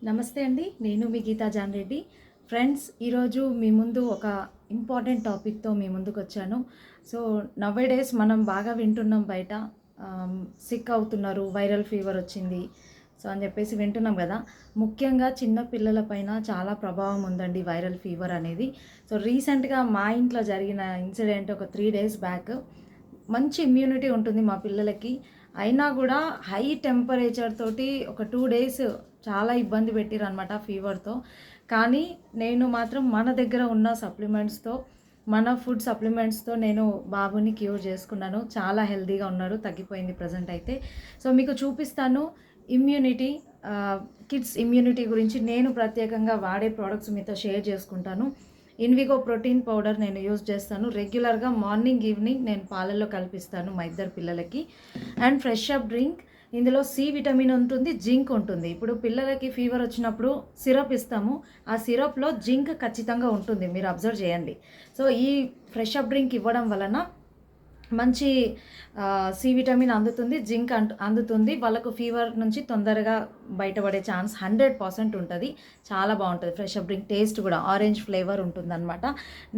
నమస్తే అండి. నేను మీ గీతా జాన్ రెడ్డి. ఫ్రెండ్స్, ఈరోజు మీ ముందు ఒక ఇంపార్టెంట్ టాపిక్‌తో మీ ముందుకొచ్చాను. సో, నౌఎడేస్ మనం బాగా వింటున్నాం బయట సిక్ అవుతున్నారు, వైరల్ ఫీవర్ వచ్చింది. సో, అని చెప్పేసి వింటున్నాం కదా! ముఖ్యంగా చిన్న పిల్లల పైన చాలా ప్రభావం ఉందండి వైరల్ ఫీవర్ అనేది. సో, రీసెంట్‌గా మా ఇంట్లో జరిగిన ఇన్సిడెంట్ ఒక 3 డేస్ బ్యాక్. మంచి ఇమ్యూనిటీ ఉంటుంది మా పిల్లలకి. అయినా గూడా హై టెంపరేచర్ తోటి ఒక 2 డేస్ చాలా ఇబ్బంది పెట్టిరనమాట ఫీవర్‌తో. కానీ నేను మాత్రం మన దగ్గర ఉన్న సప్లిమెంట్స్‌తో, మన ఫుడ్ సప్లిమెంట్స్‌తో నేను బాబుని క్యూర్ చేసుకున్నాను. చాలా హెల్తీగా ఉన్నాడు. తగ్గిపోయింది ప్రెజెంట్ అయితే. సో, మీకు చూపిస్తాను ఇమ్యూనిటీ కిడ్స్ ఇమ్యూనిటీ గురించి నేను ప్రత్యేకంగా వాడే ప్రొడక్ట్స్ మీతో షేర్ చేసుకుంటాను. ఇన్విగో ప్రోటీన్ పౌడర్ నేను యూజ్ చేస్తాను. రెగ్యులర్గా మార్నింగ్, ఈవినింగ్ నేను పాలల్లో కల్పిస్తాను మా ఇద్దరు పిల్లలకి. అండ్ ఫ్రెష్ అప్ డ్రింక్, ఇందులో సి విటమిన్ ఉంటుంది, జింక్ ఉంటుంది. ఇప్పుడు పిల్లలకి ఫీవర్ వచ్చినప్పుడు సిరప్ ఇస్తాము. ఆ సిరప్లో జింక్ ఖచ్చితంగా ఉంటుంది, మీరు అబ్జర్వ్ చేయండి. సో, ఈ ఫ్రెష్ అప్ డ్రింక్ ఇవ్వడం వలన మంచి సి విటమిన్ అందుతుంది, జింక్ అందుతుంది. వాళ్ళకు ఫీవర్ నుంచి తొందరగా బయటపడే ఛాన్స్ 100% ఉంటుంది. చాలా బాగుంటుంది ఫ్రెష్ అప్ డ్రింక్. టేస్ట్ కూడా ఆరెంజ్ ఫ్లేవర్ ఉంటుందన్నమాట.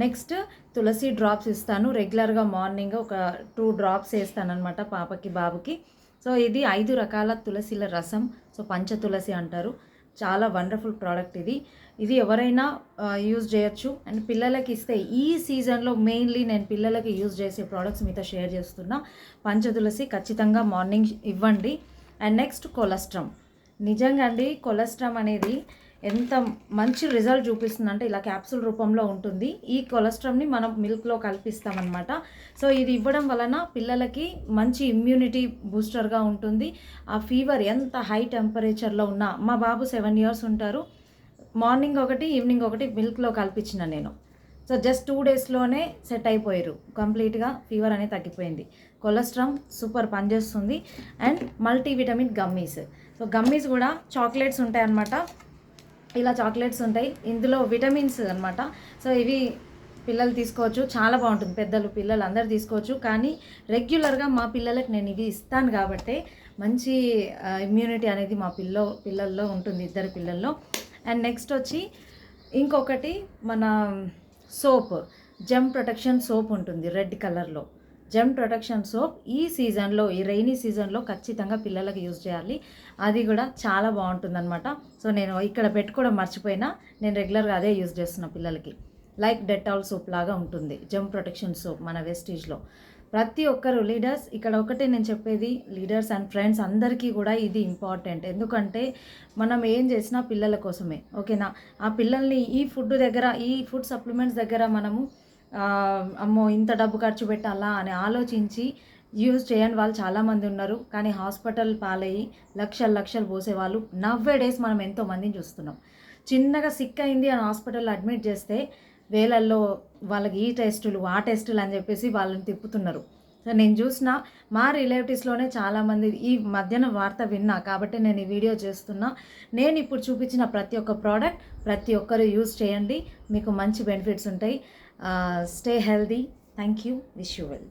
నెక్స్ట్ తులసి డ్రాప్స్ ఇస్తాను. రెగ్యులర్గా మార్నింగ్ ఒక 2 డ్రాప్స్ వేస్తానన్నమాట పాపకి, బాబుకి. సో, ఇది 5 రకాల తులసిల రసం. సో, పంచ తులసి అంటారు. చాలా వండర్ఫుల్ ప్రోడక్ట్ ఇది. ఇది ఎవరైనా యూజ్ చేయొచ్చు. అండ్ పిల్లలకి ఇస్తే ఈ సీజన్లో మెయిన్లీ నేను పిల్లలకి యూజ్ చేసే ప్రోడక్ట్స్ మీతో షేర్ చేస్తున్నా. పంచతులసి ఖచ్చితంగా మార్నింగ్ ఇవ్వండి. And next కొలెస్ట్రామ్. నిజంగా అండి, కొలెస్ట్రామ్ అనేది ఎంత మంచి రిజల్ట్ చూపిస్తుందంటే ఇలా క్యాప్సూల్ రూపంలో ఉంటుంది. ఈ కొలెస్ట్రామ్ని మనం మిల్క్లో కల్పిస్తామన్నమాట. సో, ఇది ఇవ్వడం వలన పిల్లలకి మంచి ఇమ్యూనిటీ బూస్టర్గా ఉంటుంది. ఆ ఫీవర్ ఎంత హై టెంపరేచర్లో ఉన్నా, మా బాబు 7 years ఉంటారు. మార్నింగ్ ఒకటి, ఈవినింగ్ ఒకటి మిల్క్లో కల్పించిన నేను. సో, జస్ట్ 2 డేస్లోనే సెట్ అయిపోయారు. కంప్లీట్గా ఫీవర్ అనేది తగ్గిపోయింది. కొలెస్ట్రామ్ సూపర్ పనిచేస్తుంది. And multivitamin gummies. So, gummies కూడా చాక్లెట్స్ ఉంటాయన్నమాట. ఇలా చాక్లెట్స్ ఉంటాయి. ఇందులో విటమిన్స్ అనమాట. సో, ఇవి పిల్లలు తీసుకోవచ్చు. చాలా బాగుంటుంది. పెద్దలు, పిల్లలు అందరు తీసుకోవచ్చు. కానీ రెగ్యులర్గా మా పిల్లలకు నేను ఇవి ఇస్తాను కాబట్టి మంచి ఇమ్యూనిటీ అనేది మా పిల్లల్లో ఉంటుంది, ఇద్దరు పిల్లల్లో. అండ్ నెక్స్ట్ వచ్చి ఇంకొకటి మన సోప్, జెమ్ ప్రొటెక్షన్ సోప్ ఉంటుంది రెడ్ కలర్లో. జెమ్ ప్రొటెక్షన్ సోప్ ఈ సీజన్లో, ఈ రైనీ సీజన్లో ఖచ్చితంగా పిల్లలకి యూజ్ చేయాలి. అది కూడా చాలా బాగుంటుందన్నమాట. సో, నేను ఇక్కడ పెట్టుకోవడం మర్చిపోయినా, నేను రెగ్యులర్గా అదే యూజ్ చేస్తున్నా పిల్లలకి. లైక్ డెటాల్ సోప్ లాగా ఉంటుంది జెమ్ ప్రొటెక్షన్ సోప్ మన వెస్టీజ్లో. ప్రతి ఒక్కరు లీడర్స్, ఇక్కడ ఒకటే నేను చెప్పేది, లీడర్స్ అండ్ ఫ్రెండ్స్ అందరికీ కూడా ఇది ఇంపార్టెంట్. ఎందుకంటే మనం ఏం చేసినా పిల్లల కోసమే, ఓకేనా? ఆ పిల్లల్ని ఈ ఫుడ్ సప్లిమెంట్స్ దగ్గర మనము అమ్మో ఇంత డబ్బు ఖర్చు పెట్టాలా అని ఆలోచించి యూజ్ చేయని వాళ్ళు చాలామంది ఉన్నారు. కానీ హాస్పిటల్ పాలయ్యి లక్షలు పోసేవాళ్ళు నవ్వేడేస్ మనం ఎంతో మందిని చూస్తున్నాం. చిన్నగా సిక్ అయింది అని హాస్పిటల్లో అడ్మిట్ చేస్తే వేలల్లో వాళ్ళకి ఈ టెస్టులు, ఆ టెస్టులు అని చెప్పేసి వాళ్ళని తిప్పుతున్నారు. సో, నేను చూసిన మా రిలేటివ్స్లోనే చాలామంది ఈ మధ్యన వార్త విన్నా కాబట్టి నేను ఈ వీడియో చేస్తున్నా. నేను ఇప్పుడు చూపించిన ప్రతి ఒక్క ప్రోడక్ట్ ప్రతి ఒక్కరు యూజ్ చేయండి. మీకు మంచి బెనిఫిట్స్ ఉంటాయి. Stay healthy. Thank you. Wish you well.